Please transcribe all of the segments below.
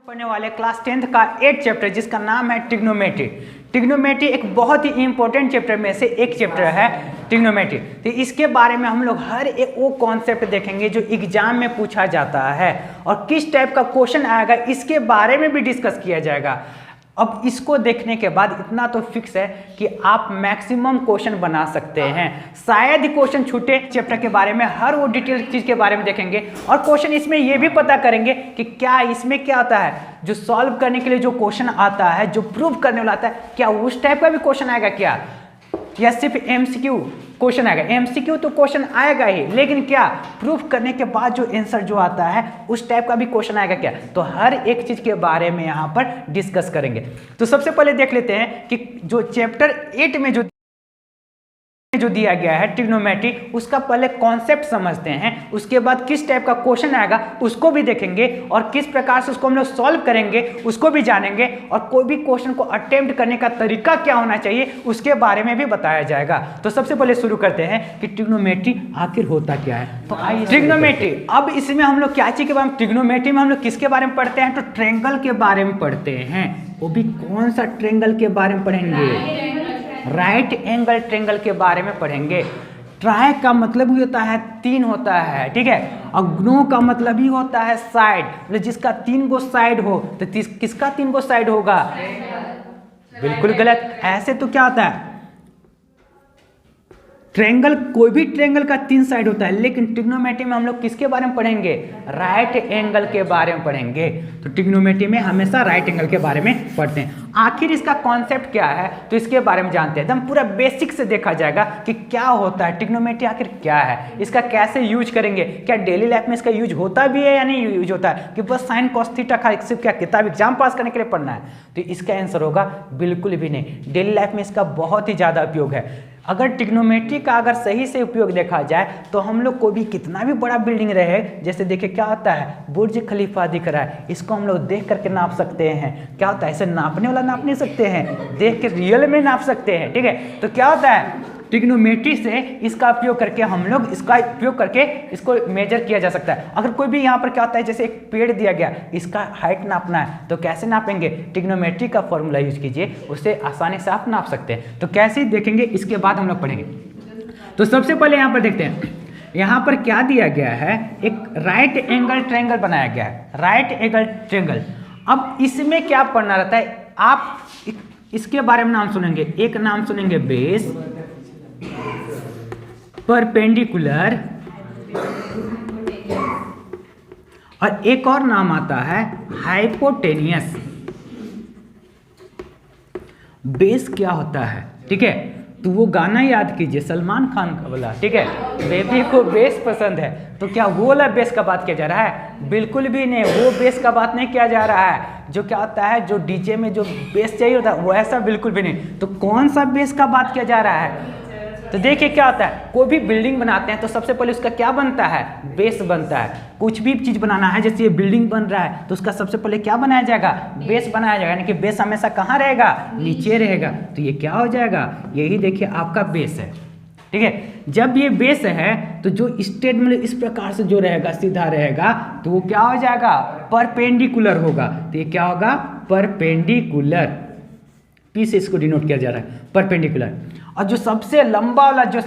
पढ़ने वाले class 10th का 8 चैप्टर जिसका नाम है ट्रिग्नोमेट्री। ट्रिग्नोमेट्री एक बहुत ही इंपॉर्टेंट चैप्टर में से एक चैप्टर है ट्रिग्नोमेट्री। तो इसके बारे में हम लोग हर एक वो कॉन्सेप्ट देखेंगे जो एग्जाम में पूछा जाता है और किस टाइप का क्वेश्चन आएगा इसके बारे में भी डिस्कस किया जाएगा। अब इसको देखने के बाद इतना तो फिक्स है कि आप मैक्सिमम क्वेश्चन बना सकते हैं। शायद ही क्वेश्चन छूटे चैप्टर के बारे में, हर वो डिटेल चीज के बारे में देखेंगे और क्वेश्चन इसमें ये भी पता करेंगे कि क्या इसमें क्या आता है, जो सॉल्व करने के लिए जो क्वेश्चन आता है, जो प्रूव करने वाला आता है, क्या उस टाइप का भी क्वेश्चन आएगा क्या, या सिर्फ एमसीक्यू क्वेश्चन आएगा। एमसीक्यू तो क्वेश्चन आएगा ही, लेकिन क्या प्रूफ करने के बाद जो आंसर जो आता है उस टाइप का भी क्वेश्चन आएगा क्या। तो हर एक चीज के बारे में यहाँ पर डिस्कस करेंगे। तो सबसे पहले देख लेते हैं कि जो चैप्टर 8 में जो दिया गया है ट्रिग्नोमेट्री, उसका पहले कॉन्सेप्ट समझते हैं, उसके बाद किस टाइप का क्वेश्चन आएगा उसको भी देखेंगे और किस प्रकार से उसको हम लोग सॉल्व करेंगे उसको भी जानेंगे, और कोई भी क्वेश्चन को अटेम्प्ट करने का तरीका क्या होना चाहिए उसके बारे में भी बताया जाएगा। तो सबसे पहले शुरू करते हैं कि ट्रिग्नोमेट्री आखिर होता क्या है। तो आइए ट्रिग्नोमेट्री, अब इसमें हम लोग क्या चीज के बारे में, ट्रिग्नोमेट्री में हम लोग किसके बारे में पढ़ते हैं, तो ट्रायंगल के बारे में पढ़ते हैं। वो भी कौन सा ट्रायंगल के बारे में पढ़ेंगे, राइट एंगल ट्रायंगल के बारे में पढ़ेंगे। ट्राई का मतलब ही होता है तीन होता है, ठीक है, और ग्नो का मतलब ही होता है साइड, मतलब जिसका 3 गो साइड हो। तो किसका 3 गो साइड होगा, बिल्कुल गलत। ऐसे तो क्या होता है, ट्रायंगल, कोई भी ट्रायंगल का 3 साइड होता है, लेकिन ट्रिग्नोमेट्री में हम लोग किसके बारे में पढ़ेंगे, राइट एंगल के बारे में पढ़ेंगे। तो ट्रिग्नोमेट्री में हमेशा राइट एंगल के बारे में पढ़ते हैं। आखिर इसका कॉन्सेप्ट क्या है तो इसके बारे में जानते हैं। एकदम पूरा बेसिक से देखा जाएगा कि क्या होता है ट्रिग्नोमेट्री, आखिर क्या है, इसका कैसे यूज करेंगे, क्या डेली लाइफ में इसका यूज होता भी है या नहीं यूज होता है, कि बस साइन कॉस थीटा का सिर्फ क्या किताब एग्जाम पास करने के लिए पढ़ना है। तो इसका आंसर होगा बिल्कुल भी नहीं, डेली लाइफ में इसका बहुत ही ज़्यादा उपयोग है। अगर ट्रिग्नोमेट्री का अगर सही से उपयोग देखा जाए तो हम लोग को भी कितना भी बड़ा बिल्डिंग रहे, जैसे देखिए क्या होता है, बुर्ज खलीफा दिख रहा है, इसको हम लोग देख करके नाप सकते हैं। क्या होता है, ऐसे नापने वाला नाप नहीं सकते हैं, देख के रियल में नाप सकते हैं, ठीक है। तो क्या होता है, ट्रिग्नोमेट्री से इसका उपयोग करके हम लोग इसका उपयोग करके इसको मेजर किया जा सकता है। अगर कोई भी यहाँ पर क्या होता है, जैसे एक पेड़ दिया गया, इसका हाइट नापना है तो कैसे नापेंगे, ट्रिग्नोमेट्री का फॉर्मूला यूज कीजिए, उससे आसानी से आप नाप सकते हैं। तो कैसे देखेंगे इसके बाद हम लोग पढ़ेंगे। तो सबसे पहले यहाँ पर देखते हैं, यहाँ पर क्या दिया गया है, एक राइट एंगल ट्रायंगल बनाया गया है, राइट एंगल ट्रायंगल। अब इसमें क्या पढ़ना रहता है, आप इसके बारे में नाम सुनेंगे, एक नाम सुनेंगे बेस, परपेंडिकुलर, और एक और नाम आता है हाइपोटेनियस। बेस क्या होता है, ठीक है, तो वो गाना याद कीजिए सलमान खान का वाला, ठीक है, बेबी को बेस पसंद है। तो क्या वो वाला बेस का बात किया जा रहा है, बिल्कुल भी नहीं, वो बेस का बात नहीं किया जा रहा है। जो क्या होता है, जो डीजे में जो बेस चाहिए होता है वो ऐसा बिल्कुल भी नहीं। तो कौन सा बेस का बात किया जा रहा है, तो देखिए क्या होता है, कोई भी बिल्डिंग बनाते हैं तो सबसे पहले उसका क्या बनता है, बेस बनता है। कुछ भी चीज बनाना है, जैसे ये बिल्डिंग बन रहा है तो उसका सबसे पहले क्या बनाया जाएगा, बेस बनाया जाएगा, यानी कि बेस हमेशा कहाँ रहेगा, नीचे रहेगा। तो ये क्या हो जाएगा, यही देखिए आपका बेस है, ठीक है। जब ये बेस है तो जो स्ट्रेट मतलब इस प्रकार से जो रहेगा, सीधा रहेगा, तो वो क्या हो जाएगा, परपेंडिकुलर होगा। तो ये क्या होगा, परपेंडिकुलर, पी से इसको डिनोट किया जा रहा है, परपेंडिकुलर। और जो सबसे लंबा वाला जो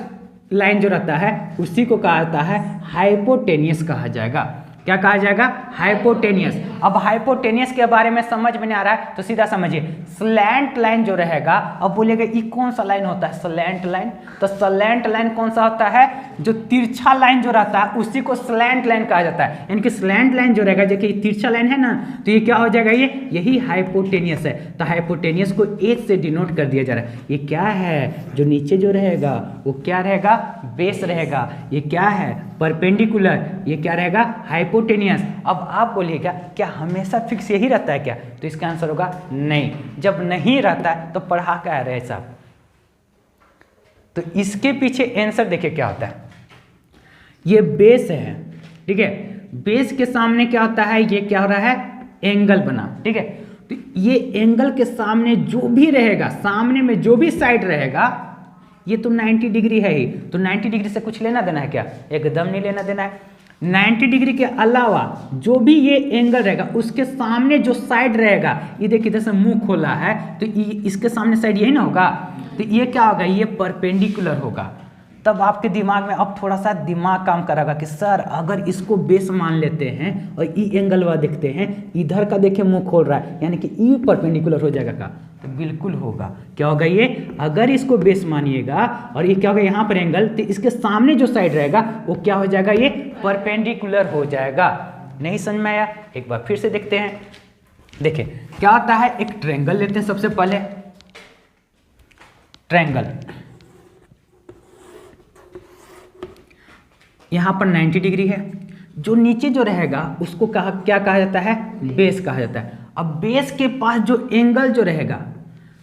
लाइन जो रहता है उसी को कहा जाता है हाइपोटेनियस कहा जाएगा। क्या कहा जाएगा, हाइपोटेनियस। अब हाइपोटेनियस के बारे में समझ में नहीं आ रहा है तो सीधा समझिए, स्लैंट लाइन जो रहेगा, अब बोलिएगा ये कौन सा लाइन होता है, स्लैंट लाइन। तो स्लैंट लाइन कौन सा होता है, जो तिरछा लाइन जो रहता है उसी को स्लैंट लाइन कहा जाता है। यानी कि स्लैंट लाइन जो रहेगा, जो कि तिरछा लाइन है ना, तो ये क्या हो जाएगा, ये यही हाइपोटेनियस है। तो हाइपोटेनियस को एच से डिनोट कर दिया जा रहा है। ये क्या है, जो नीचे जो रहेगा वो क्या रहेगा, बेस रहेगा। ये क्या है, परपेंडिकुलर, ये क्या रहेगा, हाइपोटेनियस। अब आप बोलिएगा क्या हमेशा फिक्स यही रहता है क्या, तो इसका आंसर होगा नहीं। जब नहीं रहता है तो पढ़ा क्या रहे साहब। तो इसके पीछे आंसर देखिए क्या होता है, ये बेस है, ठीक है, बेस के सामने क्या होता है, ये क्या हो रहा है, एंगल बना, ठीक है। तो ये एंगल के सामने जो भी रहेगा, सामने में जो भी साइड रहेगा, ये तो 90 डिग्री है ही, तो 90 डिग्री से कुछ लेना देना है क्या, एकदम नहीं लेना देना है। 90 डिग्री के अलावा जो भी ये एंगल रहेगा उसके सामने जो साइड रहेगा, ये देखिए इधर से मुंह खोला है तो इसके सामने साइड यही ना होगा, तो ये क्या होगा, ये परपेंडिकुलर होगा। तब आपके दिमाग में अब थोड़ा सा दिमाग काम करेगा कि सर अगर इसको बेस मान लेते हैं और ई एंगल वाला देखते हैं, इधर का देखिए मुंह खोल रहा है, यानी कि ई परपेंडिकुलर हो जाएगा का, तो बिल्कुल होगा। क्या होगा ये, अगर इसको बेस मानिएगा और ये क्या होगा यहाँ पर एंगल, तो इसके सामने जो साइड रहेगा वो क्या हो जाएगा, ये परपेंडिकुलर हो जाएगा। नहीं समझ में आया, एक बार फिर से देखते हैं। देखिए क्या होता है, एक ट्रायंगल लेते हैं सबसे पहले, ट्रायंगल यहाँ पर 90 डिग्री है, जो नीचे जो रहेगा उसको क्या कहा जाता है, बेस कहा जाता है। अब बेस के पास जो एंगल जो रहेगा,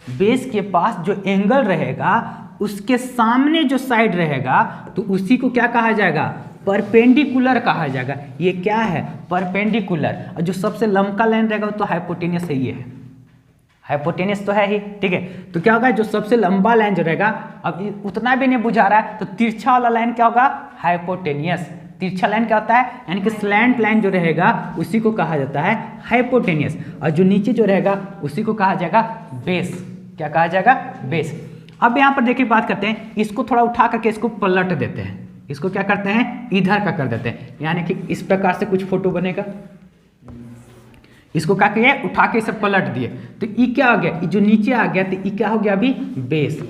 बेस के पास जो एंगल रहेगा उसके सामने जो साइड रहेगा तो उसी को क्या कहा जाएगा, परपेंडिकुलर कहा जाएगा। ये क्या है, परपेंडिकुलर। और जो सबसे लंबा लाइन रहेगा वो तो हाइपोटेनियस है, ये है हाइपोटेनियस तो है ही, ठीक है। तो क्या होगा, जो सबसे लंबा लाइन जो रहेगा, अब उतना भी नहीं बुझा रहा है तो तिरछा वाला लाइन क्या होगा, हाइपोटेनियस। तिरछा लाइन क्या होता है, यानी कि स्लैंट लाइन जो रहेगा उसी को कहा जाता है हाइपोटेनियस। और जो नीचे जो रहेगा उसी को कहा जाएगा बेस। क्या कहा जाएगा, बेस। अब यहाँ पर देखिए बात करते हैं, इसको थोड़ा उठा करके इसको पलट देते हैं, इसको क्या करते हैं, इधर का कर देते हैं, यानी कि इस प्रकार से कुछ फोटो बनेगा। इसको क्या किया, उठा के इसे पलट दिए तो ये क्या हो गया, जो नीचे आ गया तो ये क्या हो गया अभी, बेस।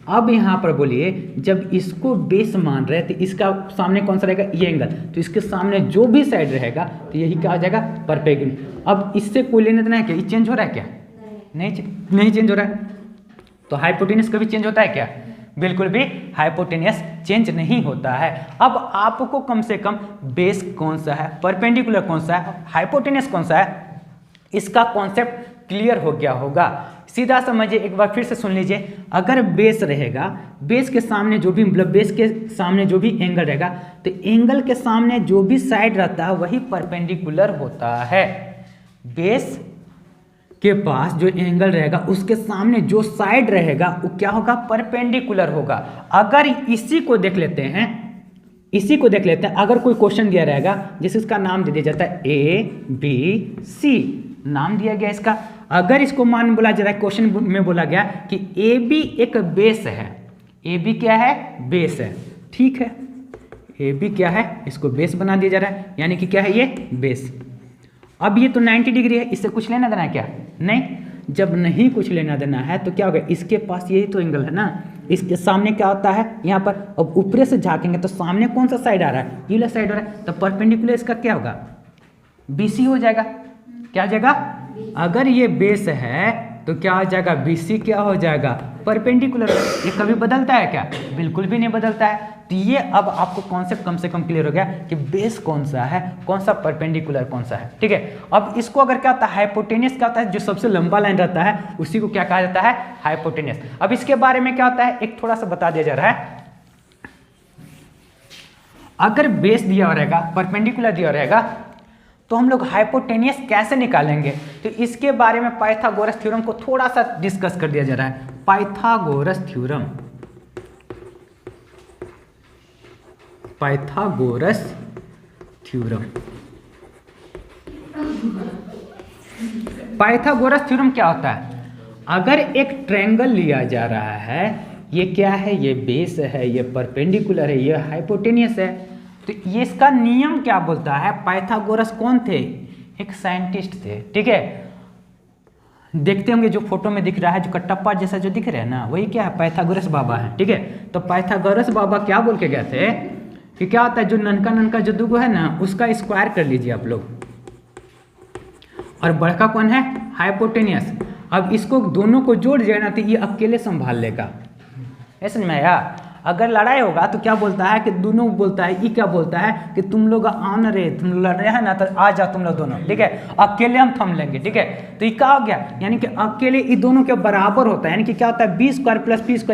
अब यहाँ पर बोलिए जब इसको बेस मान रहे तो इसका सामने कौन सा रहेगा, ये एंगल, तो इसके सामने जो भी साइड रहेगा तो यही क्या हो जाएगा, परपेंडिकुलर। अब इससे कोई लेने देना है क्या, ये चेंज हो रहा है क्या, नहीं चेंज हो रहा है। तो हाइपोटेनियस कभी चेंज होता है क्या, बिल्कुल भी हाइपोटेनियस चेंज नहीं होता है। अब आपको कम से कम बेस कौन सा है, परपेंडिकुलर कौन सा है, हाइपोटेनियस कौन सा है, इसका कॉन्सेप्ट क्लियर हो गया होगा। सीधा समझिए, एक बार फिर से सुन लीजिए। अगर बेस रहेगा, बेस के सामने जो भी मतलब बेस के सामने जो भी एंगल रहेगा तो एंगल के सामने जो भी साइड रहता है वही परपेंडिकुलर होता है। बेस के पास जो एंगल रहेगा उसके सामने जो साइड रहेगा वो क्या होगा, परपेंडिकुलर होगा। अगर इसी को देख लेते हैं, इसी को देख लेते हैं, अगर कोई क्वेश्चन दिया रहेगा जैसे इसका नाम दे दिया जाता है ABC, नाम दिया गया इसका। अगर इसको मान बोला जा रहा है, क्वेश्चन में बोला गया कि AB एक बेस है, AB क्या है, बेस है, ठीक है। AB क्या है, इसको बेस बना दिया जा रहा है, यानी कि क्या है, ये बेस। अब ये तो 90 डिग्री है, इससे कुछ लेना देना है क्या, नहीं। जब नहीं कुछ लेना देना है तो क्या होगा, इसके पास यही तो एंगल है ना, इसके सामने क्या होता है यहाँ पर। अब ऊपर से झाँकेंगे तो सामने कौन सा साइड आ रहा है, ये साइड हो रहा है, तो परपेंडिकुलर इसका क्या होगा, BC हो जाएगा। क्या हो जाएगा, अगर ये बेस है तो क्या हो जाएगा, BC क्या हो जाएगा, परपेंडिकुलर। ये कभी बदलता है क्या, बिल्कुल भी नहीं बदलता है। तो ये अब आपको कॉन्सेप्ट कम से कम क्लियर हो गया कि बेस कौन सा है, कौन सा परपेंडिकुलर कौन सा है, ठीक है। अब इसको अगर क्या होता है, हाइपोटेनियस क्या होता है, जो सबसे लंबा लाइन रहता है उसी को क्या कहा जाता है, हाइपोटेनियस। अब इसके बारे में क्या होता है, एक थोड़ा सा बता दिया जा रहा है। अगर बेस दिया हुआ रहेगा, परपेंडिकुलर दिया रहेगा, तो हम लोग हाइपोटेनियस कैसे निकालेंगे, तो इसके बारे में पाइथागोरस थ्योरम को थोड़ा सा डिस्कस कर दिया जा रहा है। Pythagoras theorem, Pythagoras theorem. Pythagoras theorem क्या होता है, अगर एक ट्रायंगल लिया जा रहा है, ये क्या है, ये बेस है, ये परपेंडिकुलर है, ये हाइपोटेनियस है, तो ये इसका नियम क्या बोलता है। पाइथागोरस कौन थे, एक साइंटिस्ट थे, ठीक है। देखते होंगे जो फोटो में दिख रहा है, जो कटप्पा जैसा जो दिख रहा है ना, वही क्या है, पाइथागोरस बाबा है, ठीक है। तो पाइथागोरस बाबा क्या बोल के गए थे कि क्या होता है, जो ननका ननका जो दुगो है ना उसका स्क्वायर कर लीजिए आप लोग, और बड़का कौन है, हाइपोटेनियस। अब इसको दोनों को जोड़ दिया ना तो ये अकेले संभाल लेगा, ऐसा में आया। अगर लड़ाई होगा तो क्या बोलता है कि दोनों बोलता है, ये क्या बोलता है कि तुम लोग आन रे, तुम लोग लड़ रहे हैं ना तो आ जाओ तुम लोग दोनों, ठीक है, अकेले हम थम लेंगे, ठीक है। तो ये क्या हो गया, यानी कि अकेले ये दोनों के बराबर होता है, यानी कि क्या होता है, B² + P² =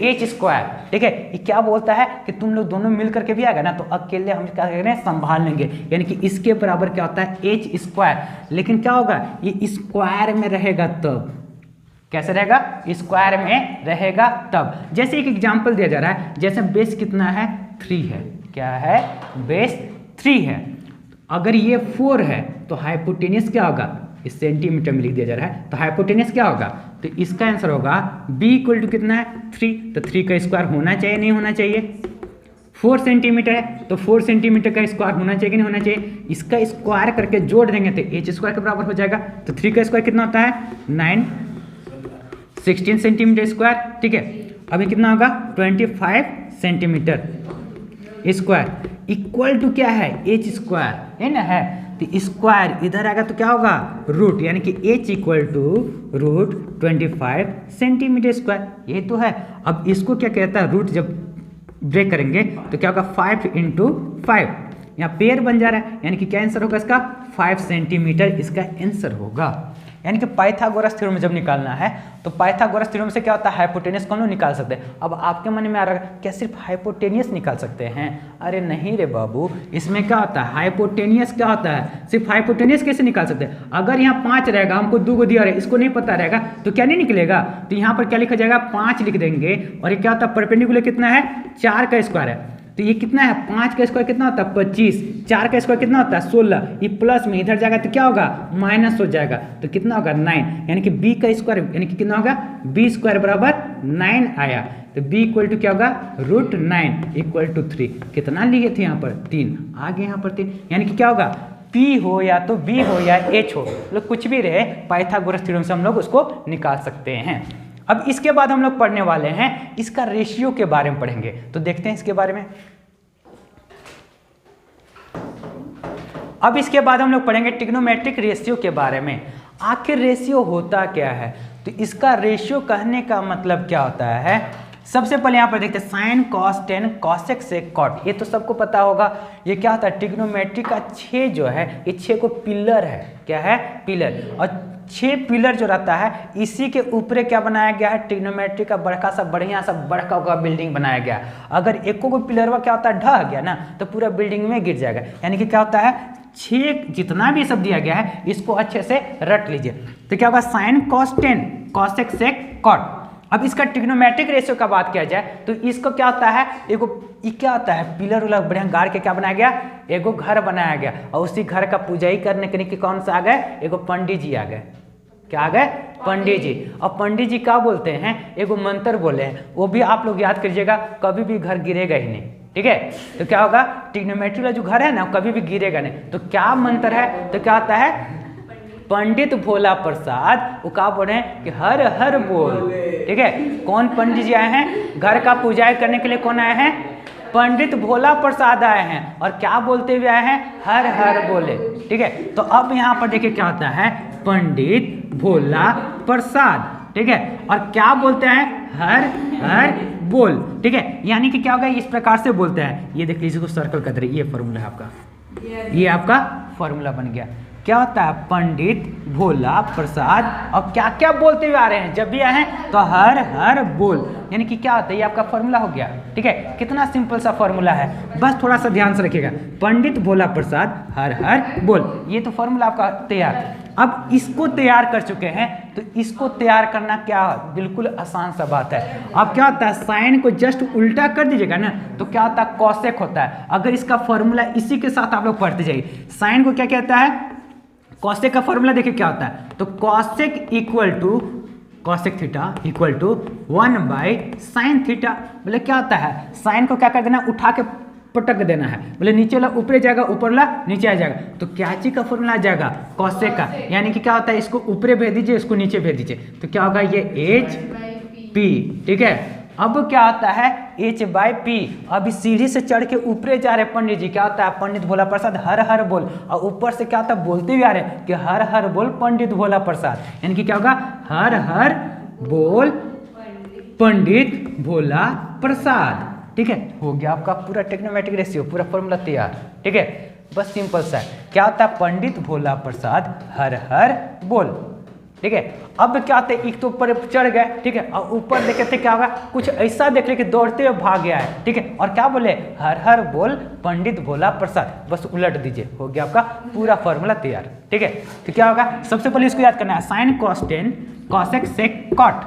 H², ठीक है। ये क्या बोलता है कि तुम लोग दोनों मिल करके भी आएगा ना तो अकेले हम क्या करेंगे, संभाल लेंगे, यानी कि इसके बराबर क्या होता है, H²। लेकिन क्या होगा, ये स्क्वायर में रहेगा तब, कैसे रहेगा, स्क्वायर में रहेगा तब। जैसे एक एग्जांपल दिया जा रहा है, जैसे बेस कितना है, 3 है, क्या है, बेस 3 है। अगर ये 4 है तो हाइपोटेनियस क्या होगा, इस सेंटीमीटर में लिख दिया जा रहा है, तो हाइपोटेनियस क्या होगा, तो इसका आंसर होगा b इक्वल टू कितना है 3, तो 3 का स्क्वायर होना चाहिए नहीं होना चाहिए। 4 सेंटीमीटर है तो 4 सेंटीमीटर का स्क्वायर होना चाहिए कि नहीं होना चाहिए, इसका स्क्वायर करके जोड़ देंगे तो h स्क्वायर के बराबर हो जाएगा। तो 3 का स्क्वायर कितना होता है 9, 16 सेंटीमीटर स्क्वायर, ठीक है। अभी कितना होगा 25 सेंटीमीटर स्क्वायर इक्वल टू क्या है h स्क्वायर, है ना, है तो स्क्वायर इधर आएगा तो क्या होगा रूट, यानी कि h equal to root 25 centimetre square, ये तो है। अब इसको क्या कहता है, रूट जब ब्रेक करेंगे तो क्या होगा 5 इंटू 5, यहाँ पेयर बन जा रहा है, यानी कि क्या आंसर होगा इसका 5 सेंटीमीटर इसका आंसर होगा। यानी कि पाइथागोरस थ्योरम जब निकालना है तो पाइथागोरस थ्योरम से क्या होता है हाइपोटेनियस कौन निकाल सकते हैं। अब आपके मन में आ रहा है क्या सिर्फ हाइपोटेनियस निकाल सकते हैं, अरे नहीं रे बाबू, इसमें क्या होता है हाइपोटेनियस क्या होता है, सिर्फ हाइपोटेनियस कैसे निकाल सकते हैं। अगर यहाँ 5 रहेगा, हमको 2 को दिया रहे, इसको नहीं पता रहेगा तो क्या नहीं निकलेगा, तो यहाँ पर क्या लिखा जाएगा 5 लिख देंगे, और ये क्या होता है परपेंडिकुलर कितना है 4 का स्क्वायर है, तो ये कितना है 5 का स्क्वायर कितना होता है 25, 4 का स्क्वायर कितना होता है 16, ये प्लस में इधर जाएगा तो क्या होगा माइनस हो जाएगा, तो कितना होगा 9, यानी कि b का स्क्वायर यानी कि कितना होगा b स्क्वायर बराबर 9 आया, तो b इक्वल टू क्या होगा रूट 9 इक्वल टू 3, कितना लिए थे यहाँ पर 3, आगे यहाँ पर 3, यानी कि क्या होगा p हो या तो b हो या h हो, मतलब कुछ भी रहे पाइथागोरस थ्योरम से हम लोग उसको निकाल सकते हैं। अब इसके बाद हम लोग पढ़ने वाले हैं इसका रेशियो के बारे में पढ़ेंगे, तो देखते हैं इसके बारे में। अब इसके बाद हम लोग पढ़ेंगे ट्रिग्नोमेट्रिक रेशियो के बारे में। आखिर रेशियो होता क्या है, तो इसका रेशियो कहने का मतलब क्या होता है। सबसे पहले यहाँ पर देखते हैं sine cos tan cosec sec cot, ये तो सबको पता होगा। ये क्या होता है ट्रिग्नोमेट्री का 6 जो है ये 6 को पिलर है, क्या है पिलर, और 6 पिलर जो रहता है इसी के ऊपर क्या बनाया गया है ट्रिग्नोमेट्री का बड़का सा बढ़िया सा बड़का का बिल्डिंग बनाया गया। अगर एको को पिलरवा क्या होता है ढह गया ना तो पूरा बिल्डिंग में गिर जाएगा। यानी कि क्या होता है 6 जितना भी सब दिया गया है इसको अच्छे से रट लीजिए। तो क्या होगा sine cos tan cosec sec cot. अब इसका ट्रिग्नोमेट्रिक रेशियो का बात किया जाए तो इसको क्या होता है एगो क्या होता है पिलर उलर बढ़िया गाड़ के क्या बनाया गया एगो घर बनाया गया, और उसी घर का पूजाई करने के लिए कौन सा आ गए एगो पंडित जी आ गए, क्या आ गए पंडित जी। और पंडित जी क्या बोलते हैं एगो मंत्र बोले हैं, वो भी आप लोग याद करिएगा, कभी भी घर गिरेगा ही नहीं, ठीक है। तो क्या होगा ट्रिग्नोमेट्री वाला जो घर है ना कभी भी गिरेगा नहीं। तो क्या मंत्र है, तो क्या आता है पंडित भोला प्रसाद, वो क्या बोल रहे हैं कि हर हर बोल, ठीक है। कौन पंडित जी आए हैं घर का पूजा करने के लिए, कौन आए हैं पंडित भोला प्रसाद आए हैं, और क्या बोलते हुए आए हैं हर हर बोले, ठीक है। तो अब यहाँ पर देखिए क्या होता है पंडित भोला प्रसाद, ठीक है, और क्या बोलते हैं हर हर बोल, ठीक है। यानी कि क्या होगा इस प्रकार से बोलते हैं, ये देख लीजिए इसको सर्कल कर दे, ये फॉर्मूला है आपका, ये आपका फॉर्मूला बन गया। क्या होता है पंडित भोला प्रसाद, और क्या क्या बोलते हुए आ रहे हैं जब भी आए हैं तो हर हर बोल, यानी कि क्या होता है ये आपका फॉर्मूला हो गया, ठीक है। कितना सिंपल सा फॉर्मूला है, बस थोड़ा सा ध्यान से रखिएगा, पंडित भोला प्रसाद हर हर बोल, ये तो फॉर्मूला आपका तैयार। अब इसको तैयार कर चुके हैं तो इसको तैयार करना क्या बिल्कुल आसान सा बात है। अब क्या होता है साइन को जस्ट उल्टा कर दीजिएगा ना तो क्या होता है कॉसेक होता है। अगर इसका फॉर्मूला इसी के साथ आप लोग पढ़ते जाइए, साइन को क्या कहता है कॉसेक का फॉर्मूला देखिए क्या होता है, तो cosec equal to cosec theta equal to 1/sin theta. बोले क्या होता है साइन को क्या कर देना उठा के पटक देना है, बोले नीचे वाला ऊपर जाएगा ऊपर वाला नीचे आ जाएगा, तो क्या चीज का फॉर्मूला आ जाएगा कॉसेक का। यानी कि क्या होता है इसको ऊपर भेज दीजिए इसको नीचे भेज दीजिए, तो क्या होगा ये HP, ठीक है। अब क्या होता है H/P, अभी सीढ़ी से चढ़ के ऊपर जा रहे पंडित जी, क्या होता है पंडित भोला प्रसाद हर हर बोल, और ऊपर से क्या होता है बोलते हुए आ रहे कि हर हर बोल पंडित भोला प्रसाद, यानी कि क्या होगा हर हर बोल पंडित भोला प्रसाद, ठीक है। हो गया आपका पूरा ट्रिग्नोमेट्रिक रेशियो, पूरा फॉर्मूला तैयार, ठीक है। बस सिंपल सा है, क्या होता है पंडित भोला प्रसाद हर हर बोल, ठीक है। अब क्या होता है एक तो ऊपर चढ़ गए, ठीक है, और ऊपर देखे थे क्या होगा कुछ ऐसा देख ले कि दौड़ते हुए भाग गया है, ठीक है, और क्या बोले हर हर बोल पंडित भोला प्रसाद, बस उलट दीजिए, हो गया आपका पूरा फॉर्मूला तैयार, ठीक है। तो क्या होगा सबसे पहले इसको याद करना है sine cos tan cosec sec cot,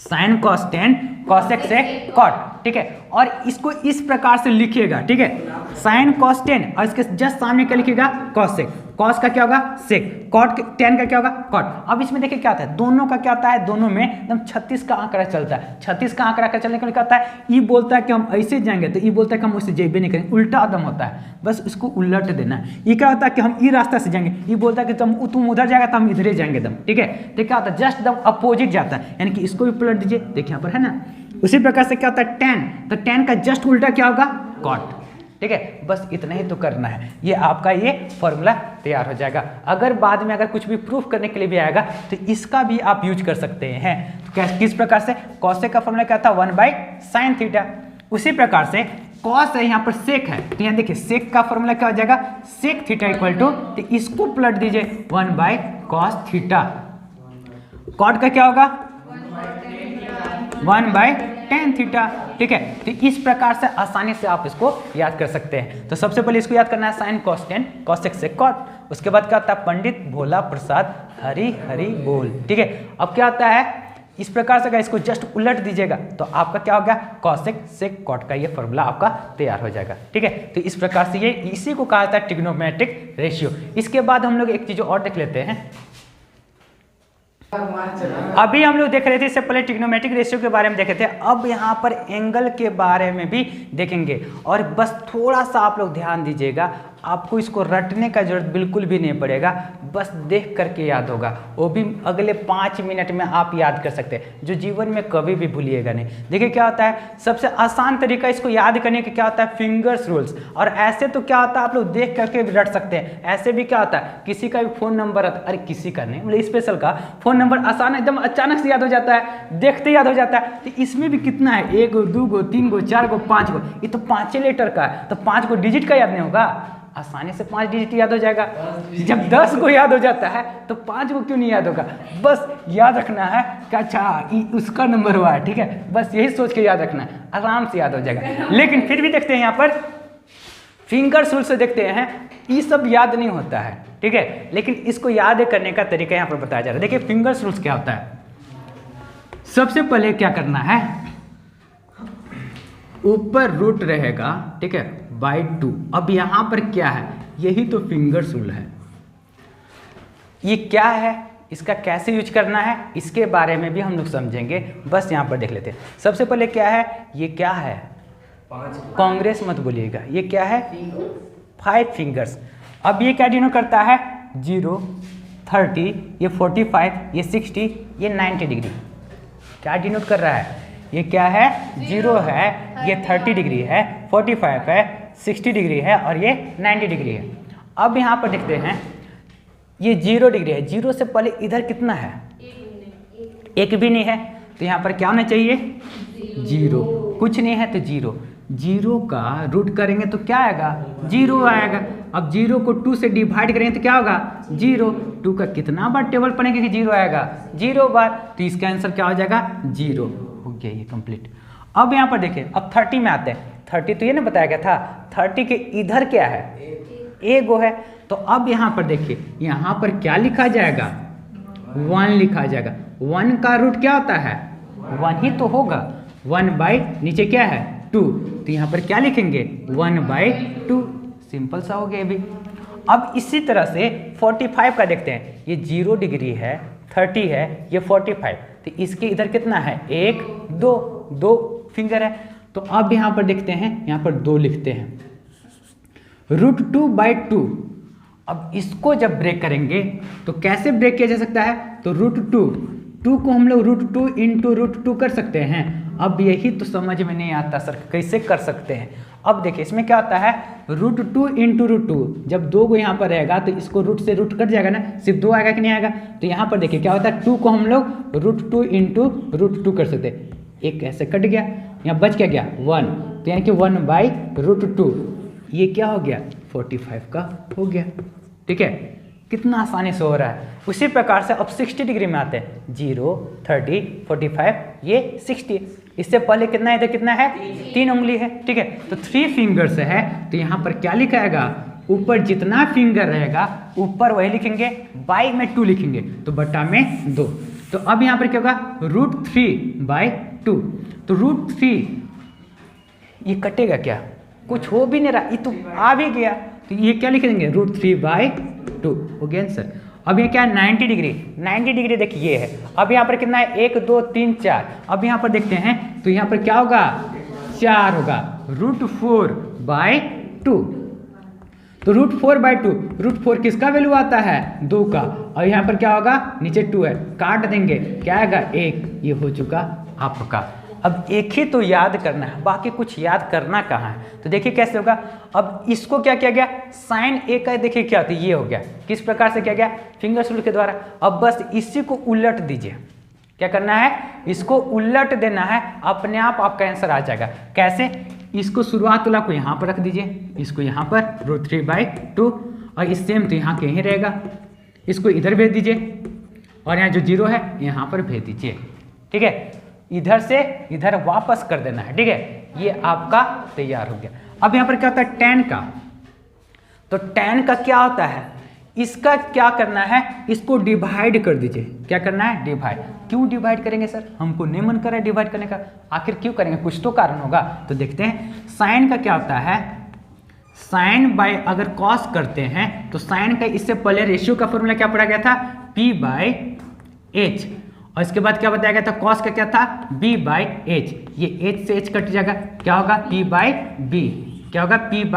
sine cos tan cosec sec cot. ठीक है। और इसको इस प्रकार से लिखिएगा, ठीक है, साइन कॉस टेन और इसके जस्ट सामने क्या लिखिएगा, कॉस सेक। कॉस का क्या होगा, सेक। कॉट टेन का क्या होगा, कॉट। अब इसमें देखिए क्या होता है, दोनों का क्या होता है, दोनों में एकदम 36 का आंकड़ा चलता है। 36 का आंकड़ा का चलने के लिए क्या होता है, ई बोलता है कि हम ऐसे जाएंगे तो ई बोलता है कि हम उससे जेबे नहीं करेंगे, उल्टा आदम होता है, बस इसको उलट देना है। ये क्या होता है कि हम ई रास्ता से जाएंगे, ये बोलता है कि तुम उधर जाएगा तो हम इधर ही जाएंगे दम, ठीक है। तो क्या होता है, जस्ट दम अपोजिट जाता है, यानी कि इसको भी पलट दीजिए, देखिए यहाँ पर है ना। उसी प्रकार से क्या होता है टेन, तो टेन का जस्ट उल्टा क्या होगा, कॉट, ठीक है। बस इतना ही तो करना है, ये आपका ये फॉर्मूला तैयार हो जाएगा। अगर बाद में अगर कुछ भी प्रूफ करने के लिए भी आएगा तो इसका भी आप यूज कर सकते हैं। तो किस प्रकार से, कॉस का फॉर्मूला क्या था, 1/sin थीटा। उसी प्रकार से कॉस है, यहाँ पर सेक है, तो यहाँ देखिए सेक का फॉर्मूला क्या हो जाएगा, सेक थीटा इक्वल टू, तो इसको पलट दीजिए 1/cos थीटा। कॉट का क्या होगा, 1/tan थीटा, ठीक है। तो इस प्रकार से आसानी से आप इसको याद कर सकते हैं। तो सबसे पहले इसको याद करना है, sine cos tan, cos sec sec cot. उसके बाद क्या होता है, पंडित भोला प्रसाद हरि हरि बोल, ठीक है। अब क्या होता है, इस प्रकार से अगर इसको जस्ट उलट दीजिएगा तो आपका क्या हो गया, कॉस सेक सेक कॉट का ये फॉर्मूला आपका तैयार हो जाएगा, ठीक है। तो इस प्रकार से ये इसी को कहा जाता है ट्रिग्नोमेट्रिक रेशियो। इसके बाद हम लोग एक चीज और देख लेते हैं। अभी हम लोग देख रहे थे, इससे पहले ट्रिग्नोमेट्रिक रेशियो के बारे में देखे थे, अब यहाँ पर एंगल के बारे में भी देखेंगे। और बस थोड़ा सा आप लोग ध्यान दीजिएगा, आपको इसको रटने का जरूरत बिल्कुल भी नहीं पड़ेगा, बस देख करके याद होगा, वो भी अगले 5 मिनट में आप याद कर सकते हैं, जो जीवन में कभी भी भूलिएगा नहीं। देखिए क्या होता है, सबसे आसान तरीका इसको याद करने का क्या होता है, फिंगर्स रूल्स। और ऐसे तो क्या होता है, आप लोग देख करके भी रट सकते हैं। ऐसे भी क्या होता है, किसी का भी फोन नंबर, अरे किसी का नहीं, मतलब स्पेशल का फोन नंबर आसान एकदम अचानक से याद हो जाता है, देखते याद हो जाता है। तो इसमें भी कितना है, 1 गो 2 गो 3 गो 4 गो 5 गो, ये तो 5 लेटर का है, तो 5 गो डिजिट का याद नहीं होगा, आसानी से 5 डिजिट याद हो जाएगा। जब 10 को याद हो जाता है तो 5 को क्यों नहीं याद होगा, बस याद रखना है कि अच्छा उसका नंबर हुआ है, ठीक है। बस यही सोच के याद रखना है, आराम से याद हो जाएगा। लेकिन फिर भी देखते हैं यहाँ पर फिंगर्स रूल से देखते हैं, ये सब याद नहीं होता है, ठीक है। लेकिन इसको याद करने का तरीका यहाँ पर बताया जा रहा है। देखिए फिंगर्स रूल्स क्या होता है, सबसे पहले क्या करना है, ऊपर रूट रहेगा, ठीक है, /2। अब यहाँ पर क्या है, यही तो फिंगर्स रूल है। ये क्या है, इसका कैसे यूज करना है, इसके बारे में भी हम लोग समझेंगे। बस यहाँ पर देख लेते हैं। सबसे पहले क्या है, ये क्या है, कांग्रेस मत बोलिएगा, ये क्या है, 5 फिंगर्स। अब ये क्या डिनोट करता है, 0, 30, ये 45, ये 60, ये 90 डिग्री। क्या डिनोट कर रहा है, ये क्या है, 0 है, ये 30 डिग्री है, 45 है, 60 डिग्री है और ये 90 डिग्री है। अब यहाँ पर देखते हैं, ये 0 डिग्री है, 0 से पहले इधर कितना है, 1 भी नहीं है, तो यहाँ पर क्या होना चाहिए, 0। कुछ नहीं है तो 0। 0 का रूट करेंगे तो क्या आएगा, 0 आएगा। अब 0 को 2 से डिवाइड करेंगे तो क्या होगा, 0। 2 का कितना बार टेबल पढ़ेंगे कि 0 आएगा, 0 बार, तो इसका आंसर क्या हो जाएगा, 0 हो गया, ये कंप्लीट। अब यहाँ पर देखिए, अब 30 में आते हैं। 30 तो ये ना बताया गया था, 30 के इधर क्या है, 1 गो है। तो अब यहाँ पर देखिए, यहाँ पर क्या लिखा जाएगा, 1 लिखा जाएगा। 1 का रूट क्या होता है, 1 ही तो होगा। 1/ नीचे क्या है, 2, तो यहाँ पर क्या लिखेंगे, 1/2। सिंपल सा हो गया भी। अब इसी तरह से 45 का देखते हैं, ये 0 डिग्री है, 30 है, ये 45, तो इसके इधर कितना है, 1 2 फिंगर है। तो अब यहाँ पर देखते हैं, यहाँ पर 2 लिखते हैं, √2/2। अब इसको जब ब्रेक करेंगे तो कैसे ब्रेक किया जा सकता है, तो √2 को हम लोग √2 × √2 कर सकते हैं। अब यही तो समझ में नहीं आता सर, कैसे कर सकते हैं। अब देखिए इसमें क्या होता है, √2 × √2, जब 2 को यहाँ पर रहेगा तो इसको रूट से रूट कट जाएगा ना, सिर्फ 2 आएगा कि नहीं आएगा। तो यहाँ पर देखिए क्या होता है, 2 को हम लोग √2 × √2 कर सकते हैं। एक ऐसे कट गया, यहाँ बच क्या गया, 1, तो यानी कि 1/√2, ये क्या हो गया, 45 का हो गया, ठीक है। कितना आसानी से हो रहा है। उसी प्रकार से अब 60 डिग्री में आते हैं, 0, 30, 45, ये 60। इससे पहले कितना है, इधर कितना है, 3 उंगली है, ठीक है। तो 3 फिंगर्स है, तो यहाँ पर क्या लिखाएगा, ऊपर जितना फिंगर रहेगा ऊपर वही लिखेंगे, बाई में 2 लिखेंगे, तो बटा में 2। तो अब यहाँ पर क्या होगा, √3/2। तो √3 ये कटेगा क्या, कुछ हो भी नहीं रहा, ये तो आ भी गया, तो ये क्या लिख देंगे √3/2 हो गया आंसर। अब ये क्या है 90 डिग्री, 90 डिग्री देखिए ये है। अब यहाँ पर कितना है 1 2 3 4, अब यहाँ पर देखते हैं तो यहाँ पर क्या होगा 4 होगा, √4/2, तो √4/2, √4 किसका वैल्यू आता है 2 का, और यहाँ पर क्या होगा नीचे 2 है, काट देंगे क्या आएगा 1, ये हो चुका आपका। अब एक ही तो याद करना है, बाकी कुछ याद करना कहाँ है, तो देखिए कैसे होगा। अब इसको क्या किया गया साइन ए का, देखिए क्या होता है, ये हो गया, किस प्रकार से किया गया फिंगर्स रूल के द्वारा। अब बस इसी को उलट दीजिए, क्या करना है इसको उलट देना है, अपने आप आपका आंसर आ जाएगा। कैसे, इसको शुरुआत वाला को यहाँ पर रख दीजिए, इसको यहाँ पर √3/2, और इस सेम तो यहाँ कहीं रहेगा, इसको इधर भेज दीजिए, और यहाँ जो 0 है यहाँ पर भेज दीजिए, ठीक है, इधर से इधर वापस कर देना है, ठीक है, ये आपका तैयार हो गया। अब यहाँ पर क्या होता है tan का, तो tan का क्या होता है, इसका क्या करना है, इसको डिवाइड कर दीजिए, क्या करना है डिवाइड। क्यों डिवाइड करेंगे सर, हमको नहीं मन कर रहा है डिवाइड करने का, आखिर क्यों करेंगे, कुछ तो कारण होगा। तो देखते हैं साइन का क्या होता है, साइन बाय अगर कॉस करते हैं तो साइन का इससे पहले रेशियो का फॉर्मूला क्या पढ़ा गया था P/H, और इसके बाद क्या बताया गया था कॉस का क्या था B/H, ये H से H कट जाएगा, क्या होगा P/B, क्या होगा P/B,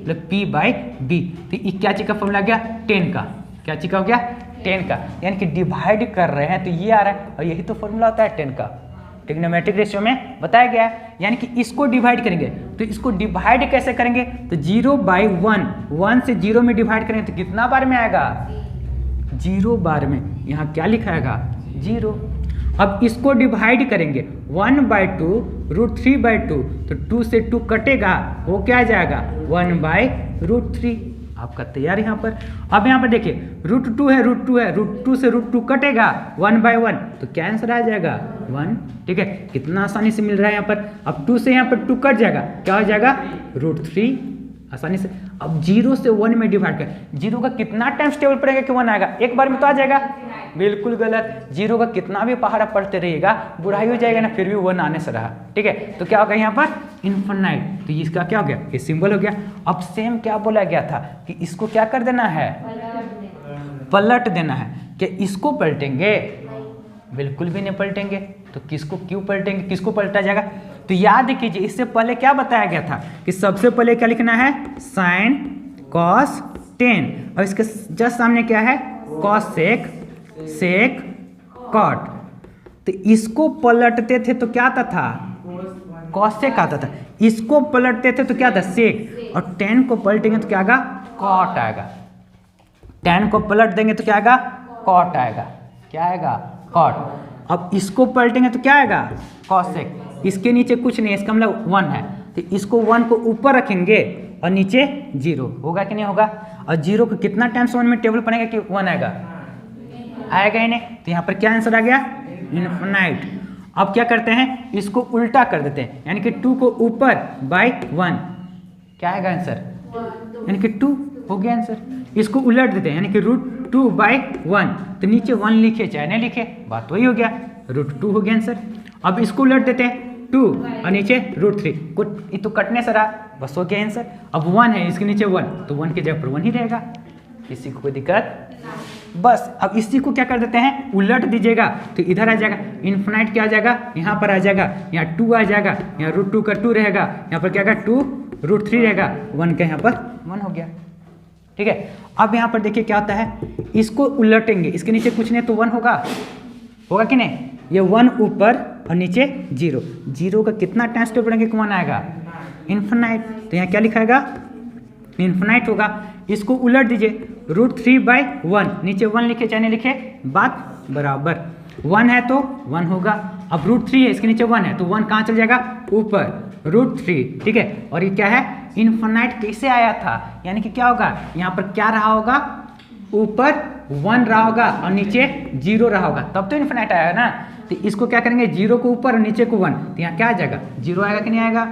मतलब P/B, तो ये क्या चीज का फॉर्मूला आ गया 10 का, क्या चीज का हो गया 10 का, यानी कि डिवाइड कर रहे हैं तो ये आ रहा है, और यही तो फॉर्मूला होता है 10 का, ट्रिग्नोमेट्रिक रेशियो में बताया गया है। यानी कि इसको डिवाइड करेंगे, तो इसको डिवाइड कैसे करेंगे, तो 0/1, 1 से 0 में डिवाइड करेंगे तो कितना बार में आएगा 0 बार में, यहाँ क्या लिखाएगा 0। अब इसको डिवाइड करेंगे 1/2 √3/2, तो 2 से 2 कटेगा, वो क्या आ जाएगा 1/√3, आपका तैयार यहाँ पर। अब यहाँ पर देखिए √2 है, √2 है, √2 से √2 कटेगा 1/1, तो क्या आंसर आ जाएगा 1, ठीक है, कितना आसानी से मिल रहा है यहाँ पर। अब 2 से यहाँ पर 2 कट जाएगा, क्या हो जाएगा √3, आसानी से। अब 0 से 1 में डिवाइड कर, 0 का कितना टाइम्स टेबल पड़ेगा कि 1 आएगा, एक बार में तो आ जाएगा, बिल्कुल गलत, 0 का कितना भी पहाड़ा पढ़ते रहिएगा बुढ़ाई हो जाएगा ना, फिर भी 1 आने से रहा, ठीक है, तो क्या होगा यहाँ पर इनफाइनाइट, तो इसका क्या हो गया ये सिंबल हो गया। अब सेम क्या बोला गया था कि इसको क्या कर देना है पलट देना है, कि इसको पलटेंगे, बिल्कुल भी नहीं पलटेंगे, तो किसको क्यों पलटेंगे, किसको पलटा जाएगा, तो याद कीजिए इससे पहले क्या बताया गया था कि सबसे पहले क्या लिखना है साइन कॉस टेन, और इसके जस्ट सामने क्या है कॉस सेक सेक कॉट, तो इसको पलटते थे तो क्या आता था कॉस सेक आता था, इसको पलटते थे तो क्या था सेक, और टेन को पलटेंगे तो क्या आएगा कॉट आएगा, टेन को पलट देंगे तो क्या आएगा कॉट आएगा, क्या आएगा कॉट। अब इसको पलटेंगे तो क्या आएगा कॉसेक, इसके नीचे कुछ नहीं, इसका मतलब 1 है, तो इसको 1 को ऊपर रखेंगे और नीचे 0, होगा कि नहीं होगा, और 0 को कितना टाइम्स 1 में टेबल पड़ेगा कि 1 आएगा, आएगा ही नहीं, तो यहाँ पर क्या आंसर आ गया इनफाइनाइट। अब क्या करते हैं इसको उल्टा कर देते हैं, यानी कि 2 को ऊपर बाय 1, क्या आएगा आंसर, यानी कि 2 हो गया आंसर। इसको उलट देते हैं यानी कि √2/1, तो नीचे 1 लिखे चाहे नहीं लिखे, बात वही हो गया, √2 हो गया आंसर। अब इसको उलट देते हैं 2 और नीचे √3, ये तो कटने से रहा, बस हो गया आंसर। अब 1 है इसके नीचे 1, तो 1 की जगह पर 1 ही रहेगा, किसी को कोई दिक्कत बस। अब इसी को क्या कर देते हैं उलट दीजिएगा, तो इधर आ जाएगा इनफाइनाइट, क्या आ जाएगा यहाँ पर आ जाएगा, यहाँ 2 आ जाएगा, यहाँ √2 का 2 रहेगा, यहाँ पर क्या आएगा 2 √3 रहेगा, 1 का यहाँ पर 1 हो गया, ठीक है। अब यहाँ पर देखिए क्या होता है, इसको उलटेंगे, इसके नीचे कुछ नहीं तो 1 होगा, होगा कि नहीं, ये 1 ऊपर और नीचे 0, 0 का कितना टाइम्स टेबल पढ़ेंगे 1 आएगा इनफाइनाइट, तो यहाँ क्या लिखाएगा इनफाइनाइट होगा। इसको उलट दीजिए √3/1, नीचे 1 लिखे चाहे नहीं लिखे बात बराबर, 1 है तो 1 होगा, अब √3 है इसके नीचे 1 है तो 1 कहाँ चल जाएगा ऊपर √3, ठीक है। और ये क्या है इनफाइनाइट कैसे आया था, यानी कि क्या होगा यहाँ पर क्या रहा होगा ऊपर 1 रहा होगा और नीचे 0 रहा होगा, तब तो इनफाइनाइट आया है ना। तो इसको क्या करेंगे 0 को ऊपर और नीचे को 1, तो यहाँ क्या आ जाएगा 0 आएगा कि नहीं आएगा,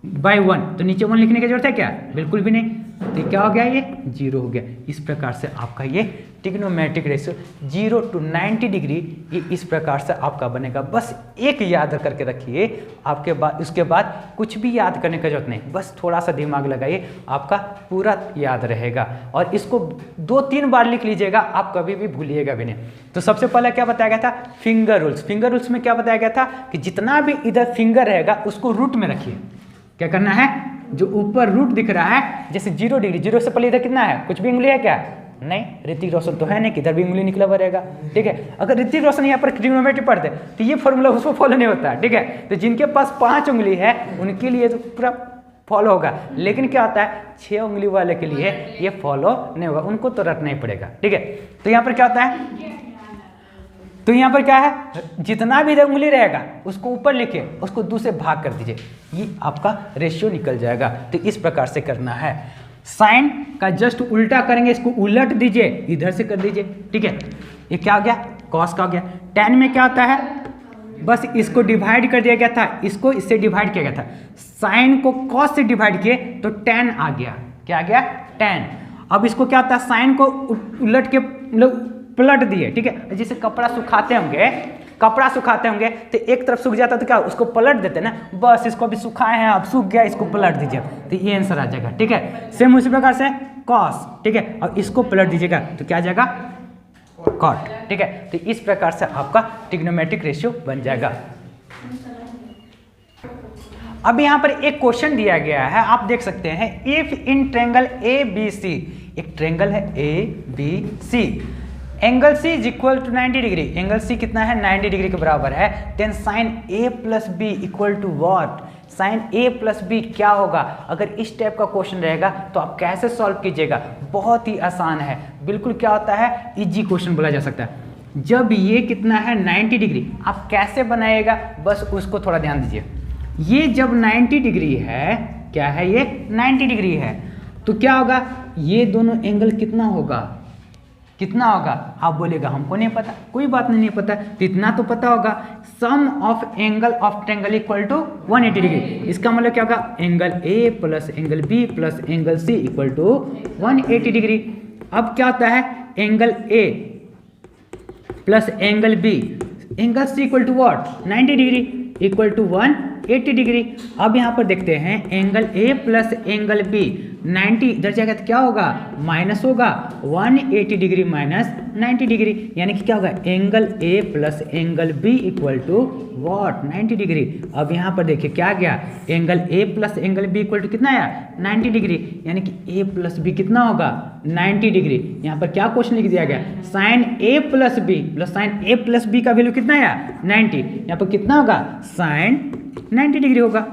बाय 1, तो नीचे 1 लिखने की जरूरत है क्या, बिल्कुल भी नहीं। तो क्या हो गया, ये 0 हो गया। इस प्रकार से आपका ये ट्रिग्नोमेट्रिक रेशियो 0 to 90 डिग्री ये इस प्रकार से आपका बनेगा। बस एक याद करके रखिए, आपके बाद उसके बाद कुछ भी याद करने की जरूरत नहीं, बस थोड़ा सा दिमाग लगाइए, आपका पूरा याद रहेगा। और इसको 2-3 बार लिख लीजिएगा, आप कभी भी भूलिएगा भी नहीं। तो सबसे पहले क्या बताया गया था, फिंगर रूल्स। फिंगर रूल्स में क्या बताया गया था कि जितना भी इधर फिंगर रहेगा उसको रूट में रखिए। क्या करना है, जो ऊपर रूट दिख रहा है, जैसे 0 डिग्री, 0 से पहले इधर कितना है, कुछ भी उंगली है क्या, नहीं, ऋतिक रोशन तो है नहीं, किधर भी उंगली निकला हुआ रहेगा। ठीक है, अगर ऋतिक रोशन यहाँ पर ट्रिग्नोमेट्री पढ़ते तो ये फॉर्मूला उसको फॉलो नहीं होता। ठीक है, तो जिनके पास 5 उंगली है उनके लिए तो पूरा फॉलो होगा, लेकिन क्या होता है 6 उंगली वाले के लिए ये फॉलो नहीं होगा, उनको तो रटना ही पड़ेगा। ठीक है, तो यहाँ पर क्या होता है, तो यहाँ पर क्या है, जितना भी इधर उंगली रहेगा उसको ऊपर लिखिए, उसको 2 से भाग कर दीजिए, ये आपका रेशियो निकल जाएगा। तो इस प्रकार से करना है। साइन का जस्ट उल्टा करेंगे, इसको उलट दीजिए, इधर से कर दीजिए। ठीक है, ये क्या हो गया, कॉस का हो गया। टैन में क्या होता है, बस इसको डिवाइड कर दिया गया था, इसको इससे डिवाइड किया गया था। साइन को कॉस से डिवाइड किए तो टैन आ गया। क्या आ गया, टैन। अब इसको क्या होता है, साइन को उलट के मतलब पलट दिए। ठीक है, जैसे कपड़ा सुखाते होंगे, कपड़ा सुखाते होंगे तो एक तरफ सूख जाता तो क्या उसको पलट देते ना, बस इसको अभी सुखाए हैं, अब सूख गया, इसको पलट दीजिए, तो ये आंसर आ जाएगा। ठीक है, सेम उसी प्रकार से कॉस। ठीक है, और इसको पलट दीजिएगा तो क्या आ जाएगा, कॉट। ठीक है, तो इस प्रकार से आपका ट्रिग्नोमेट्रिक रेशियो बन जाएगा। अब यहाँ पर एक क्वेश्चन दिया गया है, आप देख सकते हैं, इफ इन ट्रायंगल ABC, एक ट्रायंगल है ABC, angle C is equal to 90 degree, angle C कितना है, 90 डिग्री के बराबर है, then sine A plus B equal to what, sine A plus B क्या होगा। अगर इस टाइप का क्वेश्चन रहेगा तो आप कैसे सॉल्व कीजिएगा, बहुत ही आसान है, बिल्कुल क्या होता है, इजी क्वेश्चन बोला जा सकता है। जब ये कितना है 90 डिग्री, आप कैसे बनाइएगा, बस उसको थोड़ा ध्यान दीजिए। ये जब 90 डिग्री है, क्या है, ये 90 डिग्री है, तो क्या होगा, ये दोनों एंगल कितना होगा, कितना होगा, आप बोलेगा हमको नहीं पता, कोई बात नहीं पता, तो इतना तो पता होगा, sum of angle of triangle equal to 180 degree. इसका मतलब क्या होगा, angle A plus angle B plus angle C equal to 180 degree. अब क्या होता है, angle A plus angle B, angle C equal to what, 90 degree equal to 180 degree. अब यहाँ पर देखते हैं, angle A plus angle B 90 इधर जाएगा तो क्या होगा, माइनस होगा, 180 डिग्री माइनस 90 डिग्री, यानी कि क्या होगा, angle A plus angle B equal to what, 90 degree. अब यहाँ पर देखिए क्या गया, angle A plus angle B equal to कितना आया, 90 डिग्री, यानी कि A प्लस B कितना होगा, 90 डिग्री। यहाँ पर क्या क्वेश्चन लिख दिया गया, sine A plus B plus sine A plus B का वैल्यू कितना आया, 90, यहाँ पर कितना होगा, साइन 90 डिग्री होगा।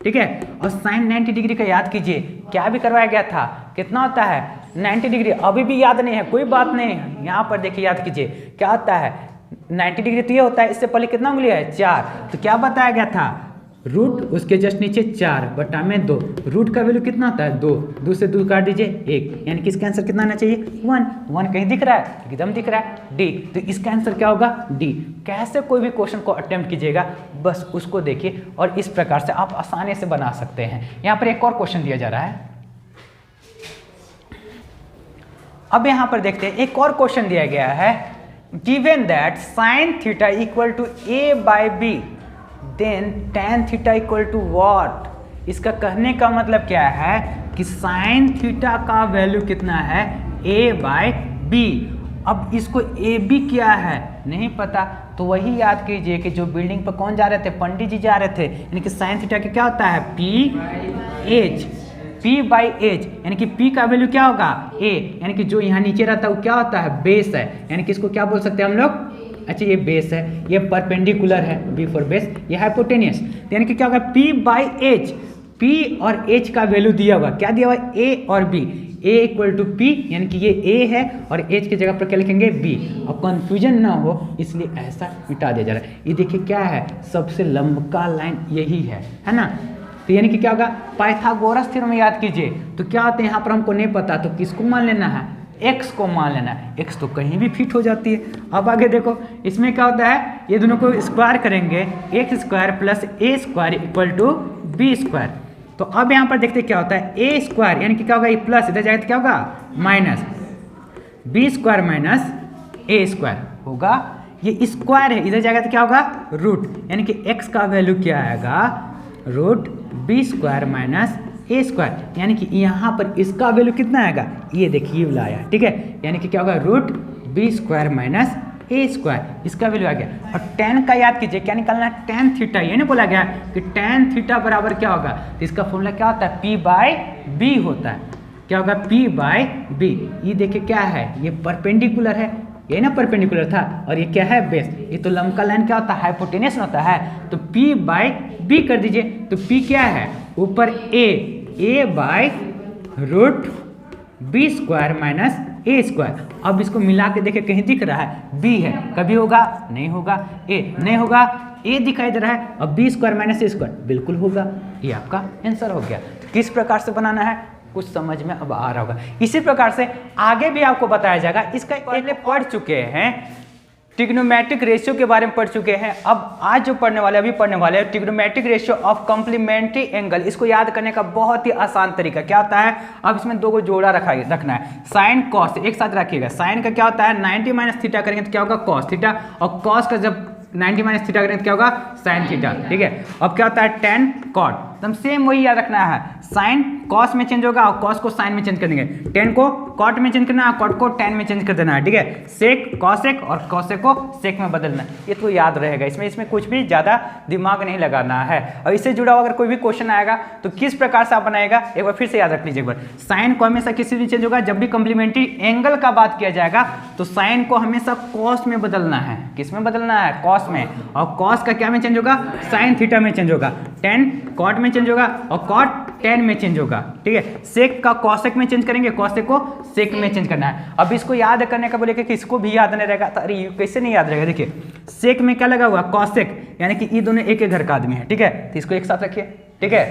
ठीक है, और साइन 90 डिग्री का याद कीजिए, क्या भी करवाया गया था, कितना होता है 90 डिग्री, अभी भी याद नहीं है, कोई बात नहीं, यहाँ पर देखिए याद कीजिए क्या होता है 90 डिग्री, तो ये होता है, इससे पहले कितना उंगली है, 4, तो क्या बताया गया था, रूट उसके जस्ट नीचे 4 बटा में 2, रूट का वैल्यू कितना होता है 2, 2 से 2 काट दीजिए 1, यानी कि इसका आंसर कितना आना चाहिए 1 कहीं दिख रहा है, एकदम दिख रहा है डी, तो इसका आंसर क्या होगा डी। कैसे कोई भी क्वेश्चन को अटेम्प्ट कीजिएगा, बस उसको देखिए और इस प्रकार से आप आसानी से बना सकते हैं। यहाँ पर एक और क्वेश्चन दिया जा रहा है, अब यहाँ पर देखते हैं एक और क्वेश्चन दिया गया है, given that sine theta equal to A by B then tan theta equal to what. इसका कहने का मतलब क्या है कि साइन थीटा का वैल्यू कितना है a बाई बी। अब इसको ए बी क्या है नहीं पता, तो वही याद कीजिए कि जो बिल्डिंग पर कौन जा रहे थे, पंडित जी जा रहे थे, यानी कि साइन थीटा क्या होता है P बाई एच, यानी कि P का वैल्यू क्या होगा a, यानी कि जो यहाँ नीचे रहता है वो क्या होता है बेस है, यानी कि इसको क्या बोल सकते हैं हम लोग, अच्छा ये बेस है, ये परपेंडिकुलर है, बी फॉर बेस, ये हाइपोटेनियस, यानी कि क्या होगा P बाई एच, P और H का वैल्यू दिया हुआ, क्या दिया हुआ A और B, A equal to P, यानी कि ये A है और H की जगह पर क्या लिखेंगे B। अब कंफ्यूजन ना हो इसलिए ऐसा मिटा दिया जा रहा है। ये देखिए क्या है, सबसे लंबा लाइन यही है ना, तो यानी कि क्या होगा पाइथागोरस थ्योरम याद कीजिए, तो क्या होते हैं यहाँ पर हमको नहीं पता, तो किसको मान लेना है, x को मान लेना है, x तो कहीं भी फिट हो जाती है। अब आगे देखो इसमें क्या होता है, ये दोनों को स्क्वायर करेंगे, x square plus A square equal to B square, तो अब यहाँ पर देखते क्या होता है, ए स्क्वायर यानी कि क्या होगा, ये प्लस इधर जाएगा तो क्या होगा minus, B square minus A square होगा, ये स्क्वायर है इधर जाएगा तो क्या होगा रूट, यानी कि x का वैल्यू क्या आएगा root B square minus A square, यानी कि यहाँ पर इसका वैल्यू कितना आएगा, ये देखिए वाला आया, ठीक है, यानी कि क्या होगा root B square minus A square, इसका वैल्यू आ गया। और tan का याद कीजिए क्या निकालना है, tan थीटा, ये नहीं बोला गया कि tan थीटा बराबर क्या होगा, तो इसका फॉर्मूला क्या होता है, p बाई बी होता है, क्या होगा p बाई बी। ये देखिए क्या है, ये परपेंडिकुलर है, ये ना परपेंडिकुलर था, और ये क्या है बेस, ये तो लंबका लाइन क्या होता है हाइपोटेनस होता है, तो p बाई बी कर दीजिए, तो p क्या है ऊपर a by root B square minus A square. अब इसको मिला के देखिए कहीं दिख रहा है b है, कभी होगा नहीं होगा, a नहीं होगा, a दिखाई दे रहा है, अब B square minus A square बिल्कुल होगा, ये आपका आंसर हो गया। तो किस प्रकार से बनाना है कुछ समझ में अब आ रहा होगा, इसी प्रकार से आगे भी आपको बताया जाएगा। इसका पहले पढ़ चुके हैं, ट्रिग्नोमेट्रिक रेशियो के बारे में पढ़ चुके हैं, अब आज जो पढ़ने वाले अभी पढ़ने वाले हैं trigonometric ratio of complementary angle. इसको याद करने का बहुत ही आसान तरीका क्या होता है, अब इसमें दो को जोड़ा रखना है, साइन कॉस एक साथ रखिएगा, साइन का क्या होता है 90 माइनस थीटा करेंगे तो क्या होगा कॉस थीटा, और कॉस का जब 90 माइनस थीटा करेंगे तो क्या होगा साइन थीटा, ठीक है। अब क्या होता है टेन कॉट, एकदम सेम वही याद रखना है, साइन कॉस में चेंज होगा और कॉस को साइन में चेंज कर देंगे, टेन को कॉट में चेंज करना है, कॉट को टेन में चेंज कर देना है, ठीक है। सेक कॉसेक और कॉसेक को सेक में बदलना है, ये तो याद रहेगा, इसमें कुछ भी ज़्यादा दिमाग नहीं लगाना है। और इससे जुड़ा हुआ अगर कोई भी क्वेश्चन आएगा तो किस प्रकार से आप बनाएगा एक बार फिर से याद रख लीजिए एक बार, साइन को हमेशा किसी भी चेंज होगा, जब भी कॉम्प्लीमेंट्री एंगल का बात किया जाएगा तो साइन को हमेशा कॉस में बदलना है, किस में बदलना है कॉस में, और कॉस का क्या में चेंज होगा साइन थीटा में चेंज होगा, टेन कॉट में चेंज होगा और कॉट टेन में चेंज होगा, ठीक है। सेक का कॉसेक में चेंज करेंगे, कॉसेक को सेक में चेंज करना है। अब इसको याद करने का बोले कि इसको भी याद नहीं रहेगा, तो अरे कैसे नहीं याद रहेगा, देखिए सेक में क्या लगा हुआ कॉसेक, यानी कि ये दोनों एक घर का आदमी है, ठीक है, तो इसको एक साथ रखिए, ठीक है।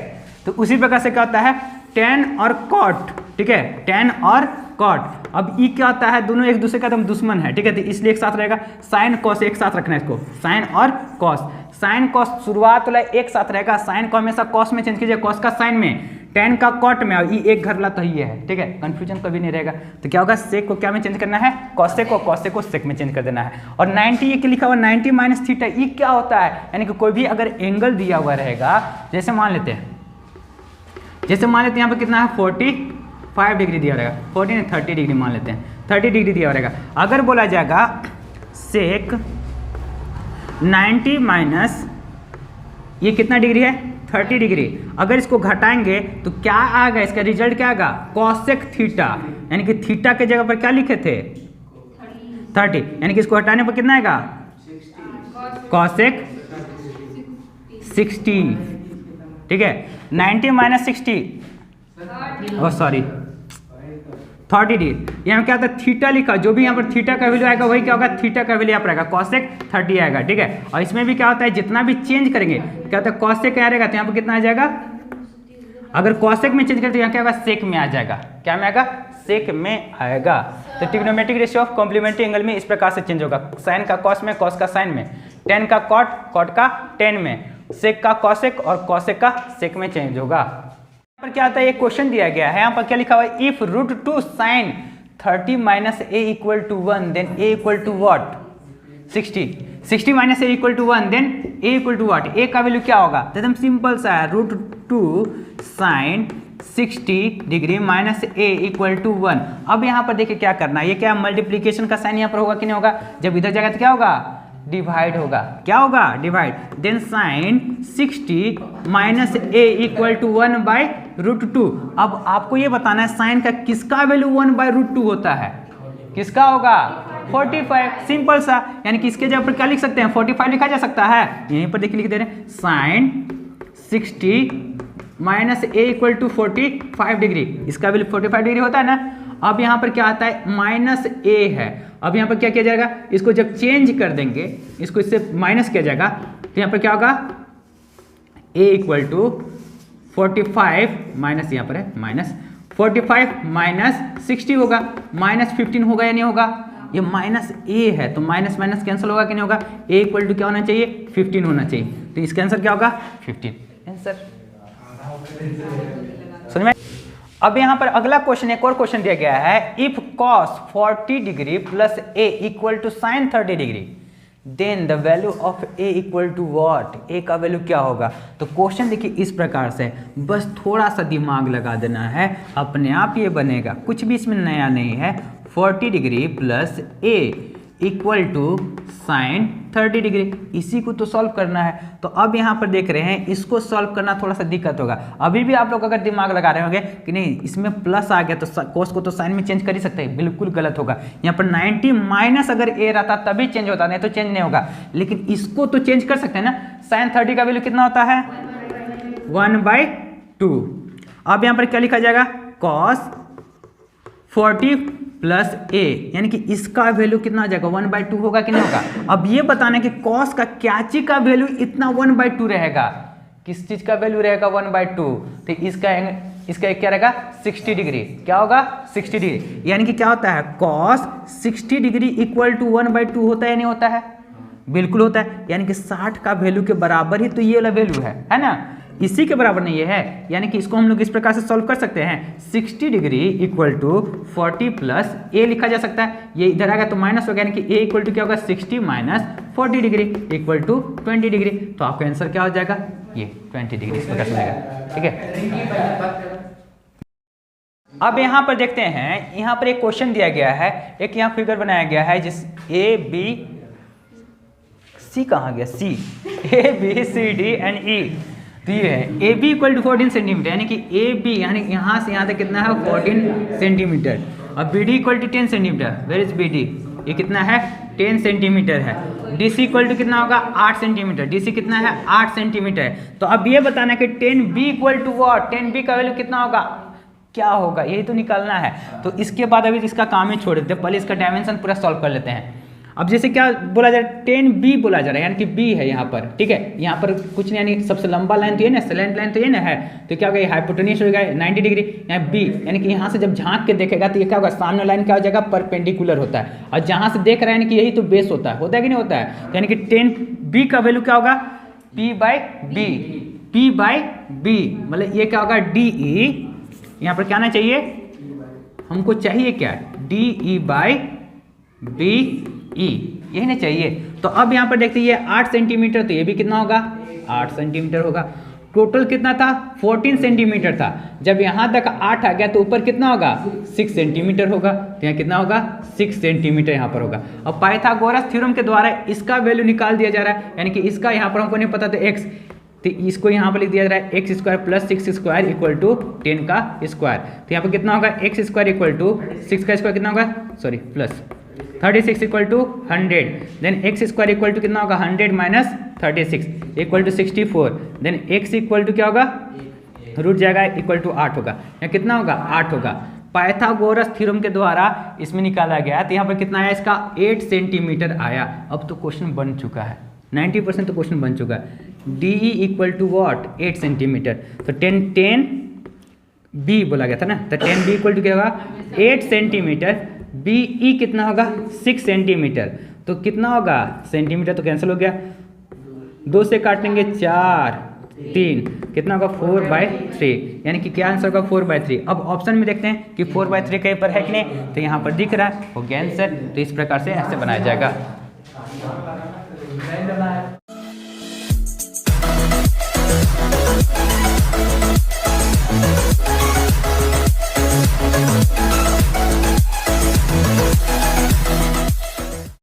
तो उसी प्रकार से क्या होता है टेन और कॉट, ठीक है, टेन और कॉट। अब ई क्या होता है दोनों एक दूसरे का एकदम दुश्मन है, ठीक है, तो इसलिए एक साथ रहेगा, साइन कॉस एक साथ रखना है इसको, साइन और कॉस, साइन कॉस शुरुआत वाला एक साथ रहेगा, साइन को हमेशा कॉस में चेंज कीजिए, कॉस का साइन में, टेन का कॉट में, और ये एक घर ला तो ये है, ठीक है, कंफ्यूजन कभी नहीं रहेगा। तो क्या होगा सेक को क्या में चेंज करना है कॉसेक को सेक में चेंज कर देना है। और 90 ये लिखा हुआ 90 माइनस थीटा, ये क्या होता है, यानी कि कोई भी अगर एंगल दिया हुआ रहेगा, जैसे मान लेते हैं यहाँ पर कितना है 45 डिग्री दिया रहेगा, 30 डिग्री मान लेते हैं, 30 डिग्री दिया रहेगा, अगर बोला जाएगा सेक 90 माइनस ये कितना डिग्री है 30 डिग्री, अगर इसको घटाएंगे तो क्या आएगा, इसका रिजल्ट क्या आएगा कॉसेक थीटा, यानी कि थीटा के जगह पर क्या लिखे थे 30, यानी कि इसको हटाने पर कितना आएगा कॉसेक 60, ठीक है। 90 माइनस 60 सॉरी 30 डिग्री, यहाँ क्या होता है थीटा लिखा, जो भी यहाँ पर थीटा का वैल्यू आएगा वही क्या होगा थीटा का वैल्यू यहाँ पर आएगा कॉसेक 30 आएगा, ठीक है। और इसमें भी क्या होता है जितना भी चेंज करेंगे क्या होता है कॉसेक क्या रहेगा, तो यहाँ पर कितना आ जाएगा, अगर कॉसेक में चेंज करें तो यहाँ क्या होगा सेक में आ जाएगा, क्या में आएगा सेक में आएगा। तो trigonometric ratio of complementary angle में इस प्रकार से चेंज होगा, साइन का कॉस में, कॉस का साइन में, टेन का कॉट, कॉट का टेन में, सेक का कॉसेक और कॉसेक का सेक में चेंज होगा। पर क्या आता है, एक क्वेश्चन दिया गया है, यहाँ पर क्या लिखा हुआ है, if root two sine 30 minus A equal to 1 then A equal to what 60 minus A equal to 1 then A equal to what, A का वैल्यू क्या होगा, एकदम सिंपल सा है, root two sine 60 degree minus A equal to 1। अब यहाँ पर देखिए क्या करना है, ये क्या मल्टीप्लीकेशन का साइन यहाँ पर होगा कि नहीं होगा, जब इधर जाएगा तो क्या होगा डिवाइड होगा, क्या होगा divide, then sine 60 minus A equal to 1 by root two. अब आपको ये बताना है साइन का किसका वैल्यू 1 बाई रूट टू होता है, किसका होगा 45, सिंपल सा, यानी कि इसके जगह पर क्या लिख सकते हैं 45 लिखा जा सकता है, यहीं पर देखिए लिख दे रहे हैं sine 60 minus A equal to 45 degree, इसका वैल्यू 45 डिग्री होता है ना। अब यहाँ पर क्या आता है माइनस ए है, अब यहाँ पर क्या किया जाएगा, इसको जब चेंज कर देंगे, इसको इससे माइनस किया जाएगा, तो यहाँ पर क्या होगा a इक्वल टू 45 माइनस यहाँ पर है माइनस 45 माइनस 60 होगा, माइनस 15 होगा या नहीं होगा, ये माइनस a है तो माइनस माइनस कैंसिल होगा कि नहीं होगा, a इक्वल टू क्या होना चाहिए 15 होना चाहिए, तो इसका आंसर क्या होगा 15 आंसर। समझ में? अब यहाँ पर अगला क्वेश्चन, एक और क्वेश्चन दिया गया है, if cos 40 degree plus a equal to sine 30 degree then the value of a equal to what, a का वैल्यू क्या होगा। तो क्वेश्चन देखिए इस प्रकार से, बस थोड़ा सा दिमाग लगा देना है, अपने आप ये बनेगा, कुछ भी इसमें नया नहीं है। 40 degree plus a equal to sine 30 degree, इसी को तो सॉल्व करना है। तो अब यहाँ पर देख रहे हैं, इसको सॉल्व करना थोड़ा सा दिक्कत होगा। अभी भी आप लोग अगर दिमाग लगा रहे होंगे कि नहीं इसमें प्लस आ गया तो कोस को तो साइन में चेंज कर ही सकते हैं, बिल्कुल गलत होगा। यहाँ पर 90 माइनस अगर a रहता तभी चेंज होता, नहीं तो चेंज नहीं होगा। लेकिन इसको तो चेंज कर सकते हैं ना। साइन 30 का वैल्यू कितना होता है 1/2। अब यहाँ पर क्या लिखा जाएगा, कॉस 40 प्लस a, यानी कि इसका वैल्यू कितना आ जाएगा 1/2 होगा कि नहीं होगा। अब ये बताना है कि cos का क्या चीज का वैल्यू इतना 1/2 रहेगा, किस चीज का वैल्यू रहेगा 1/2। तो इसका क्या रहेगा 60 डिग्री, क्या होगा 60 डिग्री। यानी कि क्या होता है cos 60 डिग्री इक्वल टू 1/2 होता है या नहीं होता है, बिल्कुल होता है। यानी कि 60 का वैल्यू के बराबर ही तो ये वाला वैल्यू है ना, इसी के बराबर नहीं है। यानी कि इसको हम लोग इस प्रकार से सॉल्व कर सकते हैं, 60 degree equal to 40 plus a लिखा जा सकता है। ये इधर आएगा तो माइनस हो गया, यानी कि a इक्वल टू क्या होगा 60 minus 40 degree equal to 20 degree. तो आपका आंसर क्या हो जाएगा, ये 20 डिग्री इस प्रकार से आएगा। ठीक है, अब यहाँ पर देखते हैं, यहाँ पर एक क्वेश्चन दिया गया है, एक यहाँ फिगर बनाया गया है जिस a b c कहाँ गया c a b c d and e। तो ये है A B equal to 14 centimetre, यानी कि ए बी यानी यहाँ से यहाँ तक कितना है 14 सेंटीमीटर। और B D equal to 10 centimetre, where is B D, ये कितना है 10 सेंटीमीटर है। डी सी इक्वल टू कितना होगा 8 सेंटीमीटर, डी सी कितना है 8 सेंटीमीटर है। तो अब ये बताना कि 10b equal to what, 10b का वैल्यू कितना होगा, क्या होगा, यही तो निकालना है। तो इसके बाद अभी इसका काम ही छोड़ देते हैं, पहले इसका डायमेंशन पूरा सॉल्व कर लेते हैं। अब जैसे क्या बोला जा रहा है 10b बोला जा रहा है, यानी कि b है यहाँ पर, ठीक है। यहाँ पर कुछ नहीं, यानी सबसे लंबा लाइन तो ये ना, स्लैंट लाइन तो ये ना है, तो क्या होगा हाइपोटेन्यूस हो जाएगा 90 डिग्री। यहाँ b यानी कि यहाँ से जब झांक के देखेगा तो ये क्या होगा, सामने लाइन क्या हो जाएगा परपेंडिकुलर होता है, और जहाँ से देख रहा है यानी कि यही तो बेस होता है कि नहीं होता है। यानी कि 10b का वैल्यू क्या होगा p/b, p/b मतलब ये क्या होगा de, यहाँ पर क्या आना चाहिए, हमको चाहिए क्या de/b ई, यही ना चाहिए। तो अब यहाँ पर देखते हैं 8 सेंटीमीटर, तो ये भी कितना होगा 8 सेंटीमीटर होगा। टोटल कितना था 14 सेंटीमीटर था, जब यहाँ तक 8 आ गया तो ऊपर कितना होगा 6 सेंटीमीटर होगा। तो यहाँ कितना होगा 6 सेंटीमीटर यहाँ पर होगा। अब पाइथागोरस थ्योरम के द्वारा इसका वैल्यू निकाल दिया जा रहा है, यानी कि इसका यहाँ पर हमको नहीं पता था x, तो इसको यहाँ पर लिख दिया जा रहा है x square plus 6 square equal to 10 का स्क्वायर। तो यहाँ पर कितना होगा x स्क्वायर इक्वल टू 6 का स्क्वायर कितना होगा, sorry plus 36 equal to 100, then x square equal to कितना होगा 100 minus 36 equal to 64, then x equal to क्या होगा रूट जाएगा इक्वल टू 8 होगा, या कितना होगा 8 होगा। पाइथागोरस थ्योरम के द्वारा इसमें निकाला गया, तो यहाँ पर कितना आया इसका 8 सेंटीमीटर आया। अब तो क्वेश्चन बन चुका है, 90% तो क्वेश्चन बन चुका है। D E equal to what 8 centimetre, तो 10 बी बोला गया था ना, तो 10b इक्वल टू क्या होगा 8 सेंटीमीटर, बी ई कितना होगा 6 सेंटीमीटर। तो कितना होगा सेंटीमीटर तो कैंसिल हो गया, 2 से काटेंगे 4 3, कितना होगा 4/3, यानी कि क्या आंसर होगा 4/3। अब ऑप्शन में देखते हैं कि 4/3 कहीं पर है कि नहीं, तो यहाँ पर दिख रहा है हो गया आंसर। तो इस प्रकार से ऐसे बनाया जाएगा।